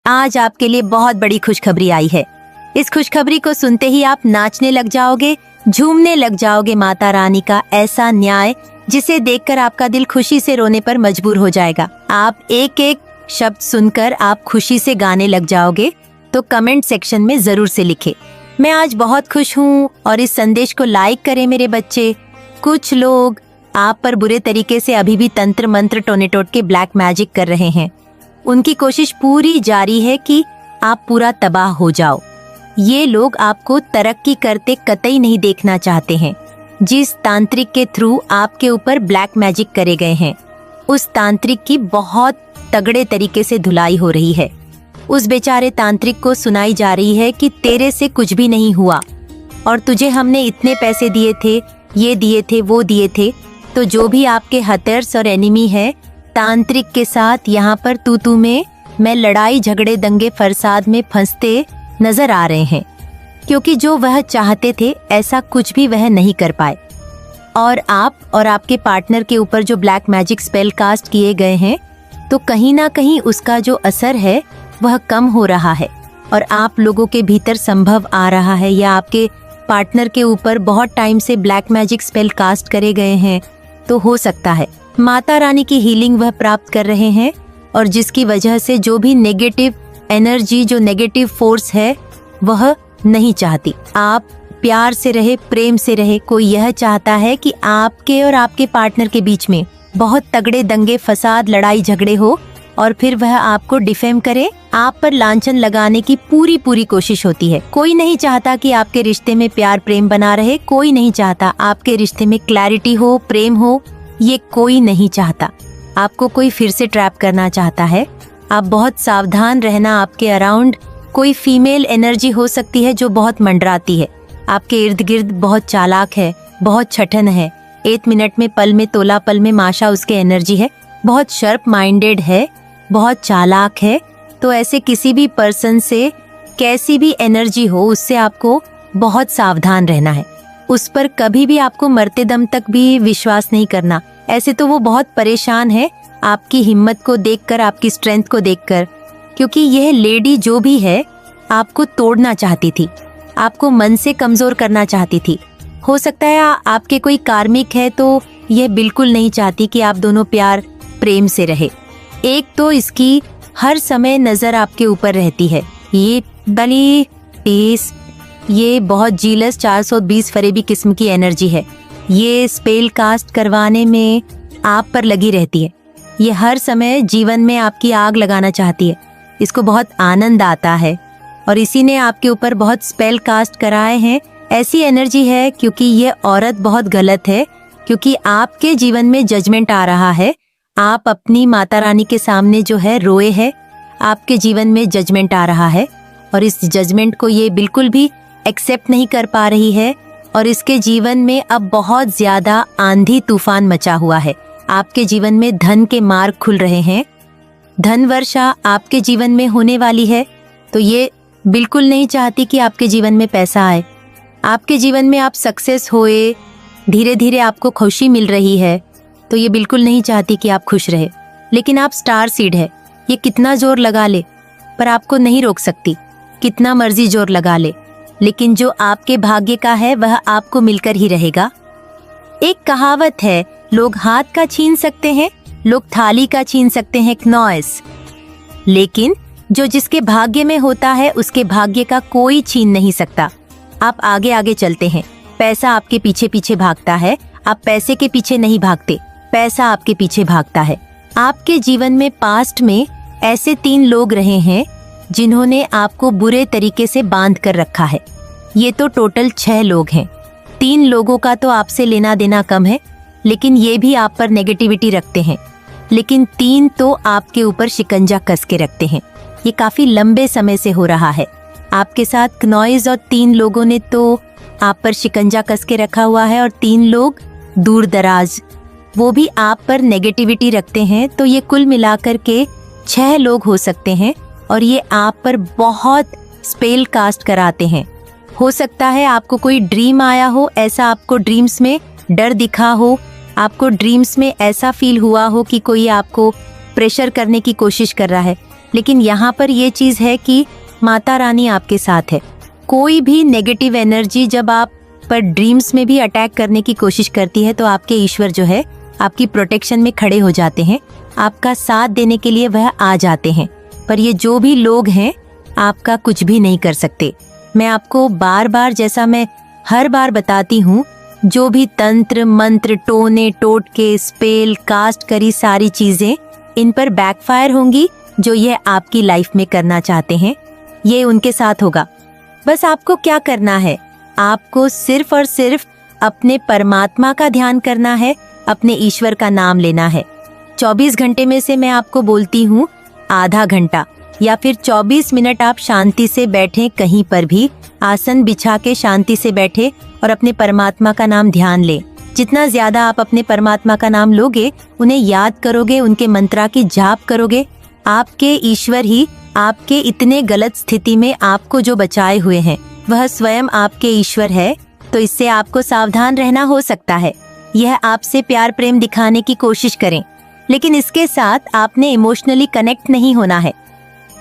आज आपके लिए बहुत बड़ी खुशखबरी आई है। इस खुशखबरी को सुनते ही आप नाचने लग जाओगे, झूमने लग जाओगे। माता रानी का ऐसा न्याय जिसे देखकर आपका दिल खुशी से रोने पर मजबूर हो जाएगा। आप एक एक शब्द सुनकर आप खुशी से गाने लग जाओगे। तो कमेंट सेक्शन में जरूर से लिखे, मैं आज बहुत खुश हूँ, और इस संदेश को लाइक करें मेरे बच्चे। कुछ लोग आप पर बुरे तरीके से अभी भी तंत्र मंत्र टोने टोट के ब्लैक मैजिक कर रहे हैं। उनकी कोशिश पूरी जारी है कि आप पूरा तबाह हो जाओ। ये लोग आपको तरक्की करते कतई नहीं देखना चाहते हैं। जिस तांत्रिक के थ्रू आपके ऊपर ब्लैक मैजिक करे गए हैं, उस तांत्रिक की बहुत तगड़े तरीके से धुलाई हो रही है। उस बेचारे तांत्रिक को सुनाई जा रही है कि तेरे से कुछ भी नहीं हुआ, और तुझे हमने इतने पैसे दिए थे, ये दिए थे, वो दिए थे। तो जो भी आपके हथर्स और एनिमी है, तांत्रिक के साथ यहाँ पर तू में मैं लड़ाई झगड़े दंगे फरसाद में फंसते नजर आ रहे हैं, क्योंकि जो वह चाहते थे ऐसा कुछ भी वह नहीं कर पाए। और आप और आपके पार्टनर के ऊपर जो ब्लैक मैजिक स्पेल कास्ट किए गए हैं, तो कहीं ना कहीं उसका जो असर है वह कम हो रहा है, और आप लोगों के भीतर संभव आ रहा है, या आपके पार्टनर के ऊपर बहुत टाइम से ब्लैक मैजिक स्पेल कास्ट करे गए हैं। तो हो सकता है माता रानी की हीलिंग वह प्राप्त कर रहे हैं, और जिसकी वजह से जो भी नेगेटिव एनर्जी, जो नेगेटिव फोर्स है, वह नहीं चाहती आप प्यार से रहे, प्रेम से रहे। कोई यह चाहता है कि आपके और आपके पार्टनर के बीच में बहुत तगड़े दंगे फसाद, लड़ाई झगड़े हो, और फिर वह आपको डिफेम करे, आप पर लांछन लगाने की पूरी कोशिश होती है। कोई नहीं चाहता कि आपके रिश्ते में प्यार प्रेम बना रहे। कोई नहीं चाहता आपके रिश्ते में क्लैरिटी हो, प्रेम हो। ये कोई नहीं चाहता। आपको कोई फिर से ट्रैप करना चाहता है। आप बहुत सावधान रहना। आपके अराउंड कोई फीमेल एनर्जी हो सकती है जो बहुत मंडराती है। आपके इर्द गिर्द बहुत चालाक है, बहुत छठन है। 1 मिनट में, पल में, तोला पल में माशा उसके एनर्जी है। बहुत शार्प माइंडेड है, बहुत चालाक है। तो ऐसे किसी भी पर्सन से कैसी भी एनर्जी हो, उससे आपको बहुत सावधान रहना है। उस पर कभी भी आपको मरते दम तक भी विश्वास नहीं करना। ऐसे तो वो बहुत परेशान है आपकी हिम्मत को देखकर, आपकी स्ट्रेंथ को देखकर, क्योंकि यह लेडी जो भी है आपको तोड़ना चाहती थी, आपको मन से कमजोर करना चाहती थी। हो सकता है आपके कोई कार्मिक है, तो यह बिल्कुल नहीं चाहती कि आप दोनों प्यार प्रेम से रहे। एक तो इसकी हर समय नजर आपके ऊपर रहती है। ये बली पीस, ये बहुत जीलस 420 फरेबी किस्म की एनर्जी है। ये स्पेल कास्ट करवाने में आप पर लगी रहती है। ये हर समय जीवन में आपकी आग लगाना चाहती है। इसको बहुत आनंद आता है, और इसी ने आपके ऊपर बहुत स्पेल कास्ट कराए हैं। ऐसी एनर्जी है क्योंकि ये औरत बहुत गलत है, क्योंकि आपके जीवन में जजमेंट आ रहा है। आप अपनी माता रानी के सामने जो है रोए है, आपके जीवन में जजमेंट आ रहा है, और इस जजमेंट को ये बिल्कुल भी एक्सेप्ट नहीं कर पा रही है, और इसके जीवन में अब बहुत ज्यादा आंधी तूफान मचा हुआ है। आपके जीवन में धन के मार्ग खुल रहे हैं। धन वर्षा आपके जीवन में होने वाली है। तो ये बिल्कुल नहीं चाहती कि आपके जीवन में पैसा आए। आपके जीवन में आप सक्सेस होए, धीरे धीरे आपको खुशी मिल रही है, तो ये बिल्कुल नहीं चाहती कि आप खुश रहे। लेकिन आप स्टार सीड है, ये कितना जोर लगा ले पर आपको नहीं रोक सकती, कितना मर्जी जोर लगा ले, लेकिन जो आपके भाग्य का है वह आपको मिलकर ही रहेगा। एक कहावत है, लोग हाथ का छीन सकते हैं, लोग थाली का छीन सकते हैं क्नॉइस, लेकिन जो जिसके भाग्य में होता है उसके भाग्य का कोई छीन नहीं सकता। आप आगे आगे चलते हैं, पैसा आपके पीछे पीछे भागता है। आप पैसे के पीछे नहीं भागते, पैसा आपके पीछे भागता है। आपके जीवन में पास्ट में ऐसे 3 लोग रहे हैं जिन्होंने आपको बुरे तरीके से बांध कर रखा है। ये तो टोटल 6 लोग हैं। 3 लोगों का तो आपसे लेना देना कम है, लेकिन ये भी आप पर नेगेटिविटी रखते हैं। लेकिन 3 तो आपके ऊपर शिकंजा कस के रखते हैं। ये काफी लंबे समय से हो रहा है आपके साथ। क्नॉइज और 3 लोगों ने तो आप पर शिकंजा कस के रखा हुआ है, और 3 लोग दूर दराज, वो भी आप पर नेगेटिविटी रखते हैं। तो ये कुल मिलाकर के 6 लोग हो सकते हैं, और ये आप पर बहुत स्पेल कास्ट कराते हैं। हो सकता है आपको कोई ड्रीम आया हो, ऐसा आपको ड्रीम्स में डर दिखा हो, आपको ड्रीम्स में ऐसा फील हुआ हो कि कोई आपको प्रेशर करने की कोशिश कर रहा है। लेकिन यहाँ पर ये चीज़ है कि माता रानी आपके साथ है। कोई भी नेगेटिव एनर्जी जब आप पर ड्रीम्स में भी अटैक करने की कोशिश करती है तो आपके ईश्वर जो है आपकी प्रोटेक्शन में खड़े हो जाते हैं, आपका साथ देने के लिए वह आ जाते हैं। पर ये जो भी लोग हैं आपका कुछ भी नहीं कर सकते। मैं आपको बार बार, जैसा मैं हर बार बताती हूँ, जो भी तंत्र मंत्र टोने टोटके स्पेल कास्ट करी सारी चीजें इन पर बैकफायर होंगी। जो ये आपकी लाइफ में करना चाहते हैं ये उनके साथ होगा। बस आपको क्या करना है, आपको सिर्फ और सिर्फ अपने परमात्मा का ध्यान करना है, अपने ईश्वर का नाम लेना है। 24 घंटे में से मैं आपको बोलती हूँ आधा घंटा या फिर 24 मिनट आप शांति से बैठें, कहीं पर भी आसन बिछा के शांति से बैठे और अपने परमात्मा का नाम ध्यान लें। जितना ज्यादा आप अपने परमात्मा का नाम लोगे, उन्हें याद करोगे, उनके मंत्रा की जाप करोगे, आपके ईश्वर ही आपके इतने गलत स्थिति में आपको जो बचाए हुए हैं वह स्वयं आपके ईश्वर है। तो इससे आपको सावधान रहना हो सकता है। यह आपसे प्यार प्रेम दिखाने की कोशिश करें, लेकिन इसके साथ आपने इमोशनली कनेक्ट नहीं होना है।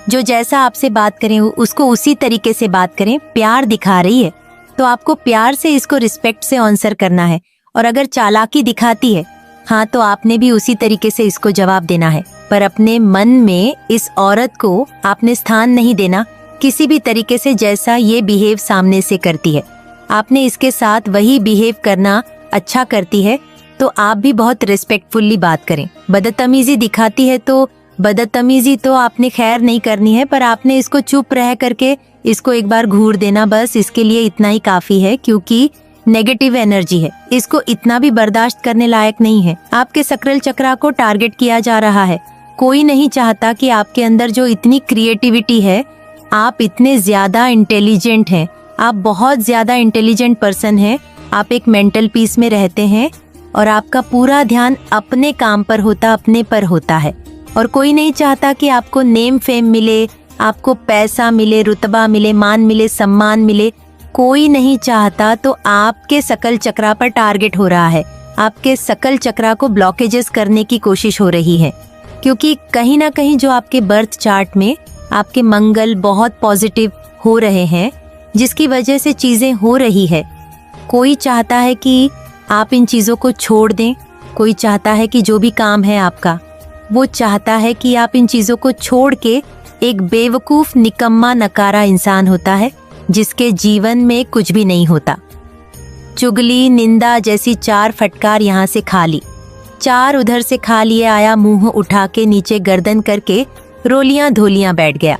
जो जैसा आपसे बात करें उसको उसी तरीके से बात करें। प्यार दिखा रही है तो आपको प्यार से इसको रिस्पेक्ट से आंसर करना है, और अगर चालाकी दिखाती है हाँ तो आपने भी उसी तरीके से इसको जवाब देना है। पर अपने मन में इस औरत को आपने स्थान नहीं देना किसी भी तरीके से, जैसा ये बिहेव सामने से करती है। आपने इसके साथ वही बिहेव करना अच्छा करती है तो आप भी बहुत रिस्पेक्टफुल्ली बात करें। बदतमीजी दिखाती है तो बदतमीजी तो आपने खैर नहीं करनी है, पर आपने इसको चुप रह करके इसको एक बार घूर देना, बस इसके लिए इतना ही काफी है, क्योंकि नेगेटिव एनर्जी है, इसको इतना भी बर्दाश्त करने लायक नहीं है। आपके सक्रिल चक्रा को टारगेट किया जा रहा है। कोई नहीं चाहता कि आपके अंदर जो इतनी क्रिएटिविटी है, आप इतने ज्यादा इंटेलिजेंट हैं, आप बहुत ज्यादा इंटेलिजेंट पर्सन हैं, आप एक मेंटल पीस में रहते हैं और आपका पूरा ध्यान अपने काम पर होता, अपने पर होता है। और कोई नहीं चाहता कि आपको नेम फेम मिले, आपको पैसा मिले, रुतबा मिले, मान मिले, सम्मान मिले, कोई नहीं चाहता। तो आपके सकल चक्रा पर टारगेट हो रहा है, आपके सकल चक्रा को ब्लॉकेजेस करने की कोशिश हो रही है, क्योंकि कहीं ना कहीं जो आपके बर्थ चार्ट में आपके मंगल बहुत पॉजिटिव हो रहे हैं, जिसकी वजह से चीजें हो रही है। कोई चाहता है कि आप इन चीजों को छोड़ दें, कोई चाहता है कि जो भी काम है आपका, वो चाहता है कि आप इन चीजों को छोड़ के एक बेवकूफ निकम्मा नकारा इंसान होता है जिसके जीवन में कुछ भी नहीं होता। चुगली निंदा जैसी 4 फटकार यहाँ से खा ली, 4 उधर से खा लिए, आया मुंह उठा के नीचे गर्दन करके रोलियां धोलियां बैठ गया।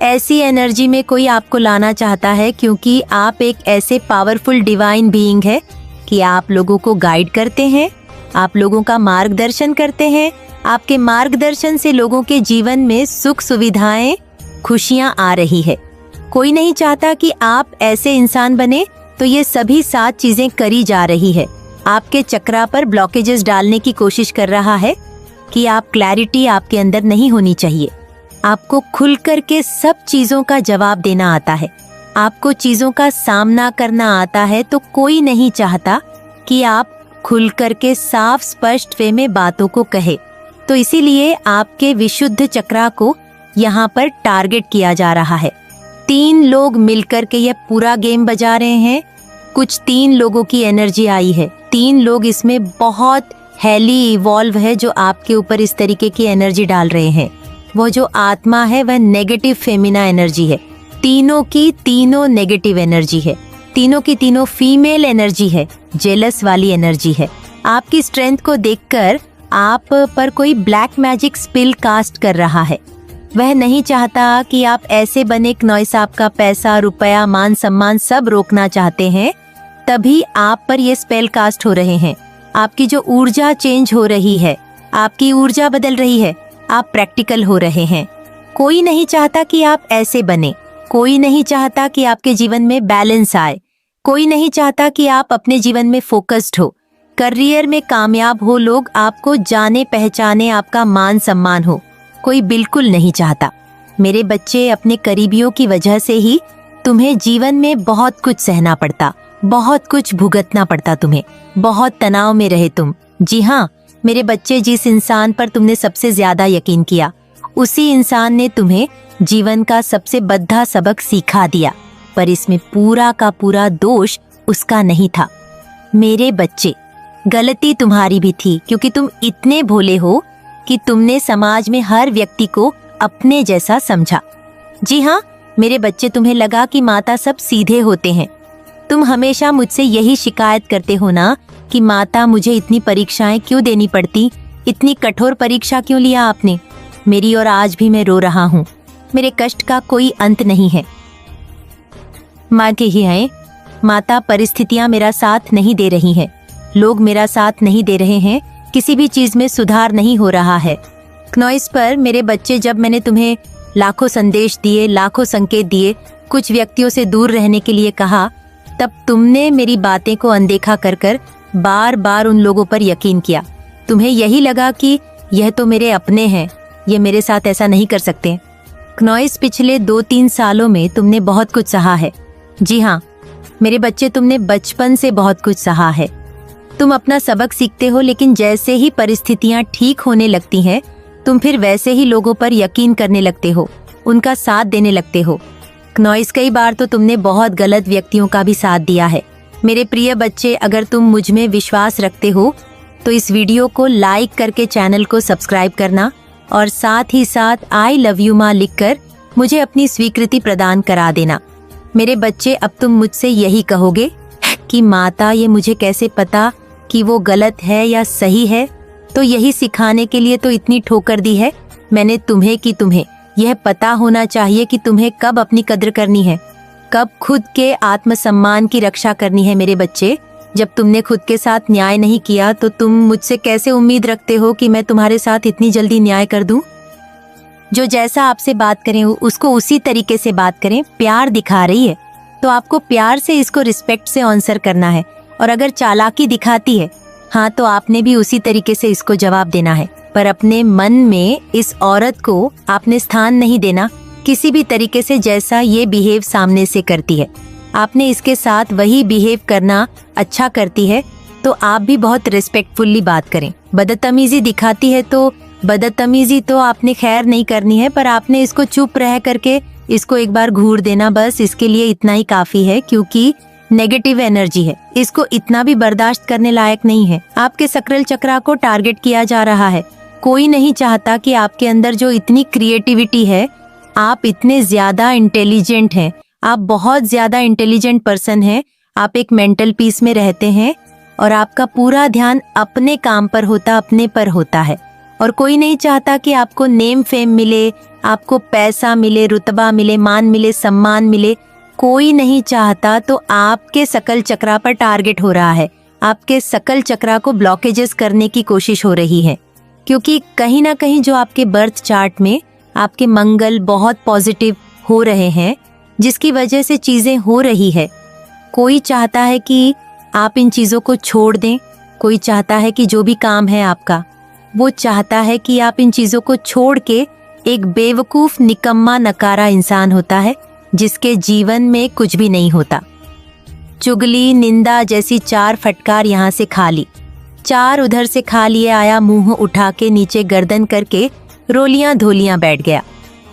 ऐसी एनर्जी में कोई आपको लाना चाहता है, क्योंकि आप एक ऐसे पावरफुल डिवाइन बीइंग है कि आप लोगों को गाइड करते हैं, आप लोगों का मार्गदर्शन करते हैं। आपके मार्गदर्शन से लोगों के जीवन में सुख सुविधाएं खुशियां आ रही है। कोई नहीं चाहता कि आप ऐसे इंसान बने, तो ये सभी 7 चीजें करी जा रही है। आपके चक्रा पर ब्लॉकेजेस डालने की कोशिश कर रहा है कि आप क्लैरिटी आपके अंदर नहीं होनी चाहिए। आपको खुल करके सब चीजों का जवाब देना आता है, आपको चीजों का सामना करना आता है। तो कोई नहीं चाहता कि आप खुल करके साफ स्पष्ट वे में बातों को कहे। तो इसीलिए आपके विशुद्ध चक्रा को यहाँ पर टारगेट किया जा रहा है। 3 लोग मिलकर के यह पूरा गेम बजा रहे हैं। कुछ 3 लोगों की एनर्जी आई है, 3 लोग इसमें बहुत हेली इवॉल्व है जो आपके ऊपर इस तरीके की एनर्जी डाल रहे हैं। वो जो आत्मा है वह नेगेटिव फेमिना एनर्जी है, तीनों की तीनों नेगेटिव एनर्जी है, तीनों की तीनों फीमेल एनर्जी है, जेलस वाली एनर्जी है। आपकी स्ट्रेंथ को देखकर आप पर कोई ब्लैक मैजिक स्पिल कास्ट कर रहा है। वह नहीं चाहता कि आप ऐसे बने, नॉइस आपका पैसा रुपया मान सम्मान सब रोकना चाहते हैं, तभी आप पर ये स्पेल कास्ट हो रहे हैं। आपकी जो ऊर्जा चेंज हो रही है, आपकी ऊर्जा बदल रही है, आप प्रैक्टिकल हो रहे हैं। कोई नहीं चाहता कि आप ऐसे बने, कोई नहीं चाहता कि आपके जीवन में बैलेंस आए, कोई नहीं चाहता कि आप अपने जीवन में फोकस्ड हो, करियर में कामयाब हो, लोग आपको जाने पहचाने, आपका मान सम्मान हो, कोई बिल्कुल नहीं चाहता। मेरे बच्चे, अपने करीबियों की वजह से ही तुम्हें जीवन में बहुत कुछ सहना पड़ता, बहुत कुछ भुगतना पड़ता, तुम्हें बहुत तनाव में रहे तुम। जी हाँ मेरे बच्चे, जिस इंसान पर तुमने सबसे ज्यादा यकीन किया उसी इंसान ने तुम्हें जीवन का सबसे बड़ा सबक सिखा दिया, पर इसमें पूरा का पूरा दोष उसका नहीं था। मेरे बच्चे, गलती तुम्हारी भी थी, क्योंकि तुम इतने भोले हो कि तुमने समाज में हर व्यक्ति को अपने जैसा समझा। जी हाँ मेरे बच्चे, तुम्हें लगा कि माता सब सीधे होते हैं। तुम हमेशा मुझसे यही शिकायत करते हो ना कि माता मुझे इतनी परीक्षाएं क्यों देनी पड़ती, इतनी कठोर परीक्षा क्यों लिया आपने मेरी, और आज भी मैं रो रहा हूँ। मेरे कष्ट का कोई अंत नहीं है। माँ के ही हैं, माता परिस्थितियां मेरा साथ नहीं दे रही हैं, लोग मेरा साथ नहीं दे रहे हैं, किसी भी चीज में सुधार नहीं हो रहा है। क्नॉइस पर मेरे बच्चे, जब मैंने तुम्हें लाखों संदेश दिए, लाखों संकेत दिए, कुछ व्यक्तियों से दूर रहने के लिए कहा, तब तुमने मेरी बातें को अनदेखा कर कर बार बार उन लोगों पर यकीन किया। तुम्हें यही लगा कि यह तो मेरे अपने हैं, ये मेरे साथ ऐसा नहीं कर सकते। क्नॉइस, पिछले 2-3 सालों में तुमने बहुत कुछ सहा है। जी हाँ मेरे बच्चे, तुमने बचपन से बहुत कुछ सहा है। तुम अपना सबक सीखते हो, लेकिन जैसे ही परिस्थितियां ठीक होने लगती हैं, तुम फिर वैसे ही लोगों पर यकीन करने लगते हो, उनका साथ देने लगते हो। क्नॉइस, कई बार तो तुमने बहुत गलत व्यक्तियों का भी साथ दिया है। मेरे प्रिय बच्चे, अगर तुम मुझ में विश्वास रखते हो तो इस वीडियो को लाइक करके चैनल को सब्सक्राइब करना, और साथ ही साथ आई लव यू माँ लिखकर मुझे अपनी स्वीकृति प्रदान करा देना। मेरे बच्चे, अब तुम मुझसे यही कहोगे कि माता, ये मुझे कैसे पता कि वो गलत है या सही है, तो यही सिखाने के लिए तो इतनी ठोकर दी है मैंने तुम्हें कि तुम्हें यह पता होना चाहिए कि तुम्हें कब अपनी कद्र करनी है, कब खुद के आत्मसम्मान की रक्षा करनी है। मेरे बच्चे, जब तुमने खुद के साथ न्याय नहीं किया तो तुम मुझसे कैसे उम्मीद रखते हो कि मैं तुम्हारे साथ इतनी जल्दी न्याय कर दूं? जो जैसा आपसे बात करें उसको उसी तरीके से बात करें। प्यार दिखा रही है तो आपको प्यार से इसको रिस्पेक्ट से आंसर करना है, और अगर चालाकी दिखाती है हाँ तो आपने भी उसी तरीके से इसको जवाब देना है। पर अपने मन में इस औरत को आपने स्थान नहीं देना किसी भी तरीके से, जैसा ये बिहेव सामने से करती है। आपने इसके साथ वही बिहेव करना अच्छा करती है तो आप भी बहुत रिस्पेक्टफुल्ली बात करें। बदतमीजी दिखाती है तो बदतमीजी तो आपने खैर नहीं करनी है, पर आपने इसको चुप रह करके इसको एक बार घूर देना, बस इसके लिए इतना ही काफी है, क्योंकि नेगेटिव एनर्जी है, इसको इतना भी बर्दाश्त करने लायक नहीं है। आपके सकरल चक्रा को टारगेट किया जा रहा है। कोई नहीं चाहता कि आपके अंदर जो इतनी क्रिएटिविटी है, आप इतने ज्यादा इंटेलिजेंट हैं, आप बहुत ज्यादा इंटेलिजेंट पर्सन हैं, आप एक मेंटल पीस में रहते हैं और आपका पूरा ध्यान अपने काम पर होता, अपने पर होता है। और कोई नहीं चाहता कि आपको नेम फेम मिले, आपको पैसा मिले, रुतबा मिले, मान मिले, सम्मान मिले, कोई नहीं चाहता। तो आपके सकल चक्रा पर टारगेट हो रहा है, आपके सकल चक्रा को ब्लॉकेजेस करने की कोशिश हो रही है, क्योंकि कहीं ना कहीं जो आपके बर्थ चार्ट में आपके मंगल बहुत पॉजिटिव हो रहे हैं, जिसकी वजह से चीजें हो रही है। कोई चाहता है कि आप इन चीजों को छोड़ दें, कोई चाहता है कि जो भी काम है आपका, वो चाहता है कि आप इन चीजों को छोड़ के एक बेवकूफ, निकम्मा, नकारा इंसान होता है जिसके जीवन में कुछ भी नहीं होता। चुगली, निंदा जैसी 4 फटकार यहाँ से खा ली, 4 उधर से खा लिए, आया मुंह उठा के नीचे गर्दन करके रोलियां धोलियां बैठ गया।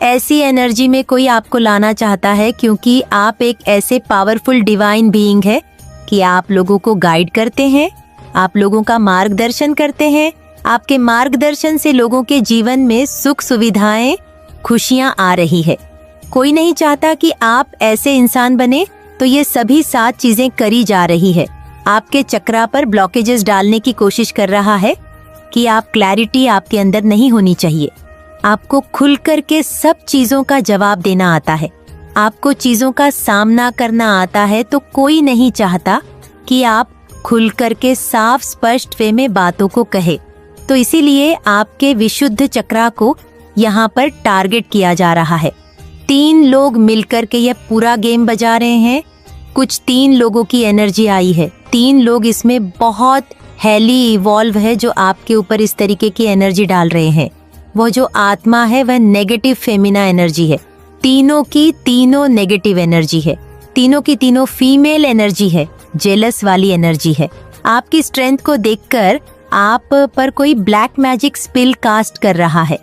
ऐसी एनर्जी में कोई आपको लाना चाहता है, क्योंकि आप एक ऐसे पावरफुल डिवाइन बीइंग है कि आप लोगों को गाइड करते हैं, आप लोगों का मार्गदर्शन करते हैं। आपके मार्गदर्शन से लोगों के जीवन में सुख सुविधाएं, खुशियां आ रही है। कोई नहीं चाहता कि आप ऐसे इंसान बने, तो ये सभी 7 चीजें करी जा रही है। आपके चक्रा पर ब्लॉकेजेस डालने की कोशिश कर रहा है कि आप क्लैरिटी आपके अंदर नहीं होनी चाहिए। आपको खुल करके सब चीजों का जवाब देना आता है, आपको चीजों का सामना करना आता है, तो कोई नहीं चाहता कि आप खुल करके साफ स्पष्ट वे में बातों को कहे। तो इसीलिए आपके विशुद्ध चक्रा को यहाँ पर टारगेट किया जा रहा है। 3 लोग मिलकर के यह पूरा गेम बजा रहे हैं। कुछ 3 लोगों की एनर्जी आई है, 3 लोग इसमें बहुत हैली इवॉल्व है, जो आपके ऊपर इस तरीके की एनर्जी डाल रहे हैं। वो जो आत्मा है वह नेगेटिव फेमिना एनर्जी है, तीनों की तीनों नेगेटिव एनर्जी है, तीनों की तीनों फीमेल एनर्जी है, जेलस वाली एनर्जी है। आपकी स्ट्रेंथ को देखकर आप पर कोई ब्लैक मैजिक स्पिल कास्ट कर रहा है।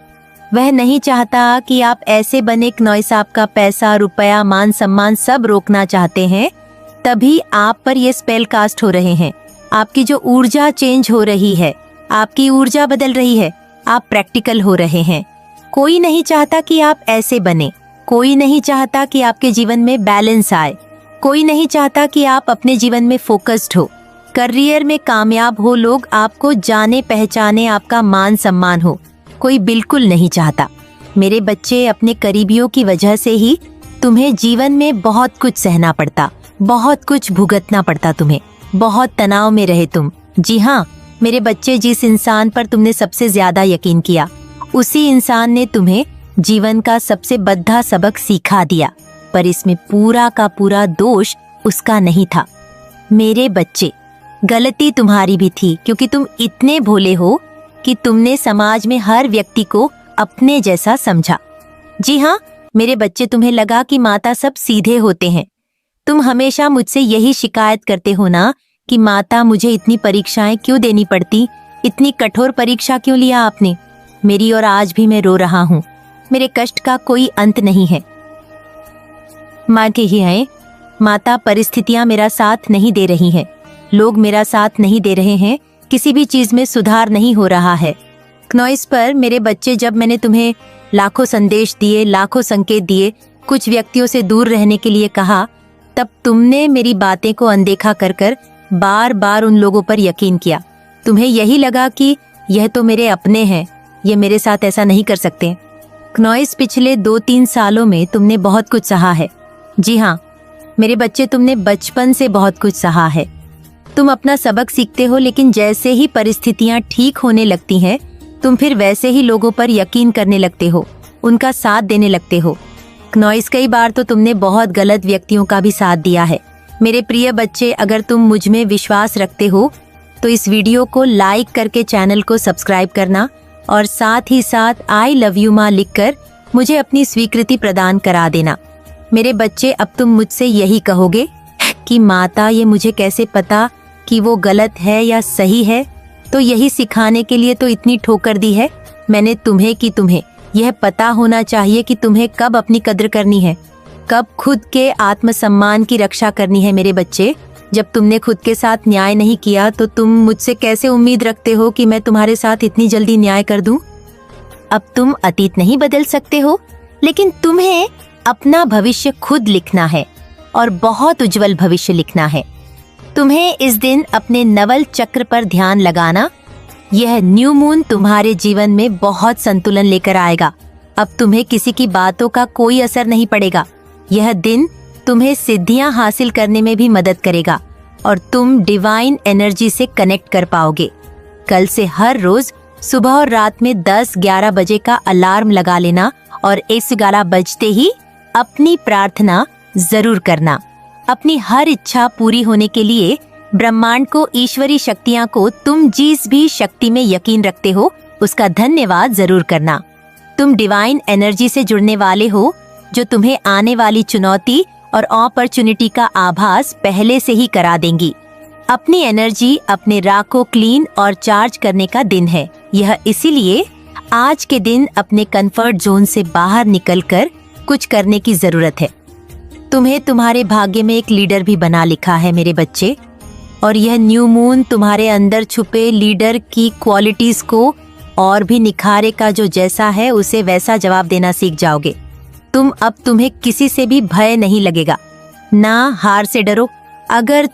वह नहीं चाहता कि आप ऐसे बने। क्नॉइस आपका पैसा, रुपया, मान सम्मान सब रोकना चाहते हैं। तभी आप पर ये स्पेल कास्ट हो रहे हैं। आपकी जो ऊर्जा चेंज हो रही है, आपकी ऊर्जा बदल रही है। आप प्रैक्टिकल हो रहे हैं। कोई नहीं चाहता कि आप ऐसे बने। कोई नहीं चाहता कि आपके जीवन में बैलेंस आए। कोई नहीं चाहता कि आप अपने जीवन में फोकस्ड हो, करियर में कामयाब हो, लोग आपको जाने पहचाने, आपका मान सम्मान हो। कोई बिल्कुल नहीं चाहता। मेरे बच्चे, अपने करीबियों की वजह से ही तुम्हें जीवन में बहुत कुछ सहना पड़ता, बहुत कुछ भुगतना पड़ता तुम्हें। बहुत तनाव में रहे तुम। जी हाँ मेरे बच्चे, जिस इंसान पर तुमने सबसे ज्यादा यकीन किया, उसी इंसान ने तुम्हें जीवन का सबसे बद्धा सबक सिखा दिया। पर इसमें पूरा का पूरा दोष उसका नहीं था। मेरे बच्चे, गलती तुम्हारी भी थी, क्योंकि तुम इतने भोले हो कि तुमने समाज में हर व्यक्ति को अपने जैसा समझा। जी हाँ मेरे बच्चे, तुम्हें लगा कि माता सब सीधे होते हैं। तुम हमेशा मुझसे यही शिकायत करते हो ना कि माता, मुझे इतनी परीक्षाएं क्यों देनी पड़ती, इतनी कठोर परीक्षा क्यों लिया आपने मेरी, और आज भी मैं रो रहा हूँ। मेरे कष्ट का कोई अंत नहीं है। माँ के ही हैं माता, परिस्थितियां मेरा साथ नहीं दे रही हैं, लोग मेरा साथ नहीं दे रहे हैं, किसी भी चीज में सुधार नहीं हो रहा है। क्नॉइस पर मेरे बच्चे, जब मैंने तुम्हें लाखों संदेश दिए, लाखों संकेत दिए, कुछ व्यक्तियों से दूर रहने के लिए कहा, तब तुमने मेरी बातें को अनदेखा कर कर बार बार उन लोगों पर यकीन किया। तुम्हें यही लगा कि यह तो मेरे अपने हैं, ये मेरे साथ ऐसा नहीं कर सकते। क्नॉइस, पिछले 2-3 सालों में तुमने बहुत कुछ सहा है। जी हाँ मेरे बच्चे, तुमने बचपन से बहुत कुछ सहा है। तुम अपना सबक सीखते हो, लेकिन जैसे ही परिस्थितियां ठीक होने लगती हैं, तुम फिर वैसे ही लोगों पर यकीन करने लगते हो, उनका साथ देने लगते हो। क्नॉइस, कई बार तो तुमने बहुत गलत व्यक्तियों का भी साथ दिया है। मेरे प्रिय बच्चे, अगर तुम मुझ में विश्वास रखते हो तो इस वीडियो को लाइक करके चैनल को सब्सक्राइब करना, और साथ ही साथ आई लव यू माँ लिखकर मुझे अपनी स्वीकृति प्रदान करा देना। मेरे बच्चे, अब तुम मुझसे यही कहोगे कि माता, ये मुझे कैसे पता कि वो गलत है या सही है, तो यही सिखाने के लिए तो इतनी ठोकर दी है मैंने तुम्हें कि तुम्हें यह पता होना चाहिए कि तुम्हें कब अपनी कद्र करनी है, कब खुद के आत्मसम्मान की रक्षा करनी है। मेरे बच्चे, जब तुमने खुद के साथ न्याय नहीं किया तो तुम मुझसे कैसे उम्मीद रखते हो कि मैं तुम्हारे साथ इतनी जल्दी न्याय कर दूं? अब तुम अतीत नहीं बदल सकते हो, लेकिन तुम्हें अपना भविष्य खुद लिखना है, और बहुत उज्जवल भविष्य लिखना है। तुम्हें इस दिन अपने नवल चक्र पर ध्यान लगाना। यह न्यू मून तुम्हारे जीवन में बहुत संतुलन लेकर आएगा। अब तुम्हें किसी की बातों का कोई असर नहीं पड़ेगा। यह दिन तुम्हें सिद्धियां हासिल करने में भी मदद करेगा, और तुम डिवाइन एनर्जी से कनेक्ट कर पाओगे। कल से हर रोज सुबह और रात में 10-11 बजे का अलार्म लगा लेना, और 11 बजते ही अपनी प्रार्थना जरूर करना। अपनी हर इच्छा पूरी होने के लिए ब्रह्मांड को, ईश्वरी शक्तियां को, तुम जिस भी शक्ति में यकीन रखते हो उसका धन्यवाद जरूर करना। तुम डिवाइन एनर्जी से जुड़ने वाले हो, जो तुम्हें आने वाली चुनौती और अपॉर्चुनिटी का आभास पहले से ही करा देंगी। अपनी एनर्जी, अपने राह को क्लीन और चार्ज करने का दिन है यह। इसीलिए आज के दिन अपने कंफर्ट जोन से बाहर निकलकर कुछ करने की जरूरत है। तुम्हें तुम्हारे भाग्य में एक लीडर भी बना लिखा है मेरे बच्चे, और यह न्यू मून तुम्हारे अंदर छुपे लीडर की क्वालिटीज को और भी निखारेगा। जो जैसा है उसे वैसा जवाब देना सीख जाओगे। अब तुम्हें किसी से भी भय नहीं लगेगा, ना हार से डरो। अगर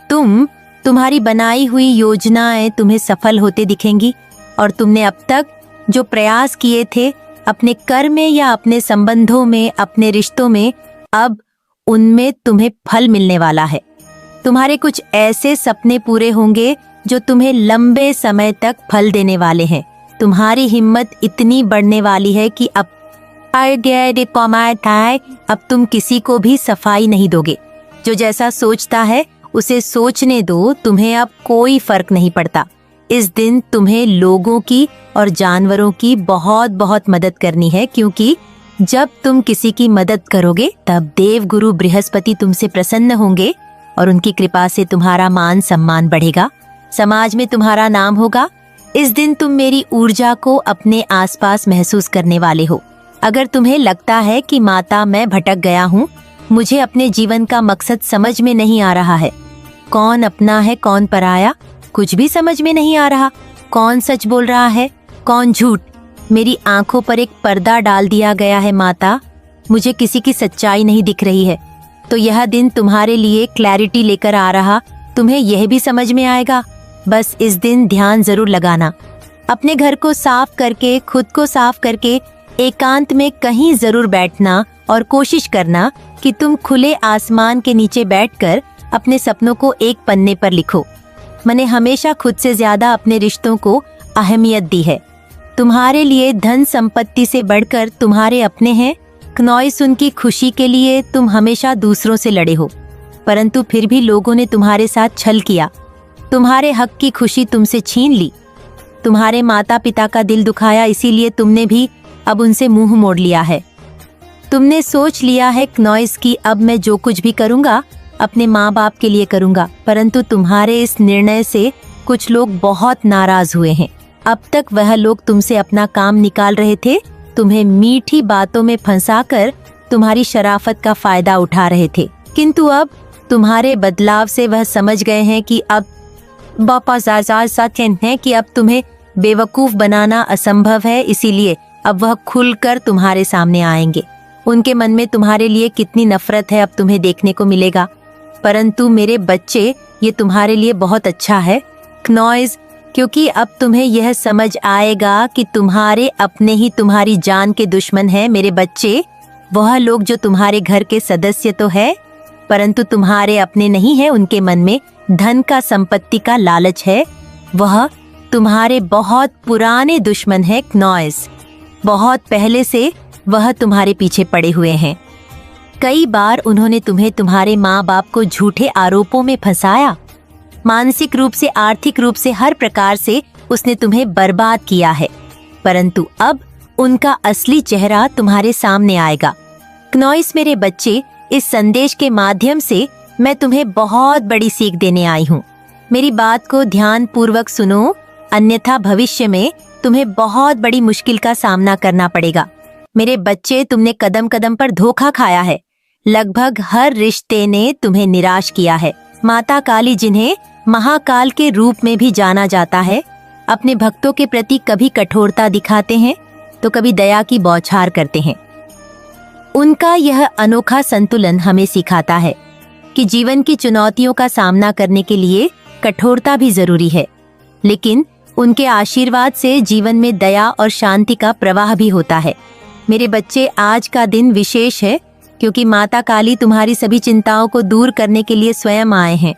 तुम्हारी बनाई हुई योजनाएं तुम्हें सफल होते दिखेंगी, और तुमने अब तक जो प्रयास किए थे अपने कर्म में या अपने संबंधों में, अपने रिश्तों में, अब उनमें तुम्हें फल मिलने वाला है। तुम्हारे कुछ ऐसे सपने पूरे होंगे जो तुम्हें लंबे समय तक फल देने वाले हैं। तुम्हारी हिम्मत इतनी बढ़ने वाली है कि अब तुम किसी को भी सफाई नहीं दोगे। जो जैसा सोचता है उसे सोचने दो, तुम्हें अब कोई फर्क नहीं पड़ता। इस दिन तुम्हें लोगों की और जानवरों की बहुत बहुत मदद करनी है, क्योंकि जब तुम किसी की मदद करोगे तब देव गुरु बृहस्पति तुमसे प्रसन्न होंगे, और उनकी कृपा से तुम्हारा मान सम्मान बढ़ेगा, समाज में तुम्हारा नाम होगा। इस दिन तुम मेरी ऊर्जा को अपने आसपास महसूस करने वाले हो। अगर तुम्हें लगता है कि माता मैं भटक गया हूँ, मुझे अपने जीवन का मकसद समझ में नहीं आ रहा है, कौन अपना है कौन पराया, कुछ भी समझ में नहीं आ रहा, कौन सच बोल रहा है कौन झूठ, मेरी आंखों पर एक पर्दा डाल दिया गया है माता, मुझे किसी की सच्चाई नहीं दिख रही है, तो यह दिन तुम्हारे लिए क्लैरिटी लेकर आ रहा, तुम्हें यह भी समझ में आएगा। बस इस दिन ध्यान जरूर लगाना, अपने घर को साफ करके, खुद को साफ करके एकांत में कहीं जरूर बैठना और कोशिश करना कि तुम खुले आसमान के नीचे बैठकर अपने सपनों को एक पन्ने पर लिखो। मैंने हमेशा खुद से ज्यादा अपने रिश्तों को अहमियत दी है। तुम्हारे लिए धन संपत्ति से बढ़कर तुम्हारे अपने हैं। क्नॉइस, उनकी खुशी के लिए तुम हमेशा दूसरों से लड़े हो, परंतु फिर भी लोगों ने तुम्हारे साथ छल किया, तुम्हारे हक की खुशी तुमसे छीन ली, तुम्हारे माता पिता का दिल दुखाया, इसीलिए तुमने भी अब उनसे मुंह मोड़ लिया है। तुमने सोच लिया है क्नॉइस कि अब मैं जो कुछ भी करूंगा अपने माँ बाप के लिए करूंगा, परंतु तुम्हारे इस निर्णय से कुछ लोग बहुत नाराज हुए हैं। अब तक वह लोग तुमसे अपना काम निकाल रहे थे, तुम्हें मीठी बातों में फंसाकर तुम्हारी शराफत का फायदा उठा रहे थे, किंतु अब तुम्हारे बदलाव से वह समझ गए हैं कि अब कि अब तुम्हें बेवकूफ बनाना असंभव है, इसीलिए अब वह खुलकर तुम्हारे सामने आएंगे। उनके मन में तुम्हारे लिए कितनी नफरत है अब तुम्हें देखने को मिलेगा, परंतु मेरे बच्चे ये तुम्हारे लिए बहुत अच्छा है क्नॉइस, क्योंकि अब तुम्हें यह समझ आएगा कि तुम्हारे अपने ही तुम्हारी जान के दुश्मन हैं। मेरे बच्चे, वह लोग जो तुम्हारे घर के सदस्य तो है परंतु तुम्हारे अपने नहीं है, उनके मन में धन का संपत्ति का लालच है, वह तुम्हारे बहुत पुराने दुश्मन है क्नॉइस। बहुत पहले से वह तुम्हारे पीछे पड़े हुए हैं। कई बार उन्होंने तुम्हें तुम्हारे माँ बाप को झूठे आरोपों में फंसाया, मानसिक रूप से, आर्थिक रूप से, हर प्रकार से उसने तुम्हें बर्बाद किया है, परंतु अब उनका असली चेहरा तुम्हारे सामने आएगा। क्नॉइस मेरे बच्चे, इस संदेश के माध्यम से मैं तुम्हें बहुत बड़ी सीख देने आई हूँ। मेरी बात को ध्यान पूर्वक सुनो, अन्यथा भविष्य में तुम्हें बहुत बड़ी मुश्किल का सामना करना पड़ेगा। मेरे बच्चे, तुमने कदम कदम पर धोखा खाया है, लगभग हर रिश्ते ने तुम्हें निराश किया है। माता काली, जिन्हें महाकाल के रूप में भी जाना जाता है, अपने भक्तों के प्रति कभी कठोरता दिखाते हैं तो कभी दया की बौछार करते हैं। उनका यह अनोखा संतुलन हमें सिखाता है कि जीवन की चुनौतियों का सामना करने के लिए कठोरता भी जरूरी है, लेकिन उनके आशीर्वाद से जीवन में दया और शांति का प्रवाह भी होता है। मेरे बच्चे, आज का दिन विशेष है क्योंकि माता काली तुम्हारी सभी चिंताओं को दूर करने के लिए स्वयं आए हैं।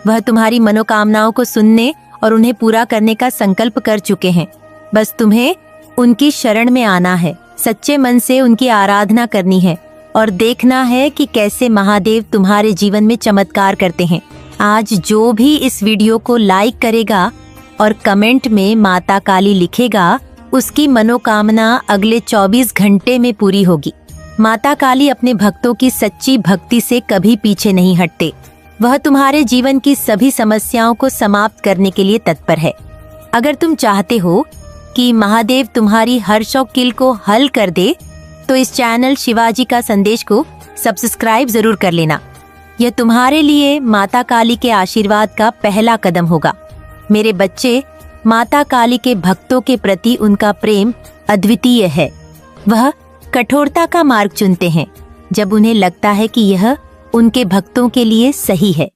वह तुम्हारी मनोकामनाओं को सुनने और उन्हें पूरा करने का संकल्प कर चुके हैं। बस तुम्हें उनकी शरण में आना है, सच्चे मन से उनकी आराधना करनी है और देखना है कि कैसे महादेव तुम्हारे जीवन में चमत्कार करते हैं। आज जो भी इस वीडियो को लाइक करेगा और कमेंट में माता काली लिखेगा, उसकी मनोकामना अगले 24 घंटे में पूरी होगी। माता काली अपने भक्तों की सच्ची भक्ति से कभी पीछे नहीं हटते। वह तुम्हारे जीवन की सभी समस्याओं को समाप्त करने के लिए तत्पर है। अगर तुम चाहते हो कि महादेव तुम्हारी हर शौकील को हल कर दे, तो इस चैनल शिवाजी का संदेश को सब्सक्राइब जरूर कर लेना। यह तुम्हारे लिए माता काली के आशीर्वाद का पहला कदम होगा। मेरे बच्चे, माता काली के भक्तों के प्रति उनका प्रेम अद्वितीय है। वह कठोरता का मार्ग चुनते हैं जब उन्हें लगता है कि यह उनके भक्तों के लिए सही है।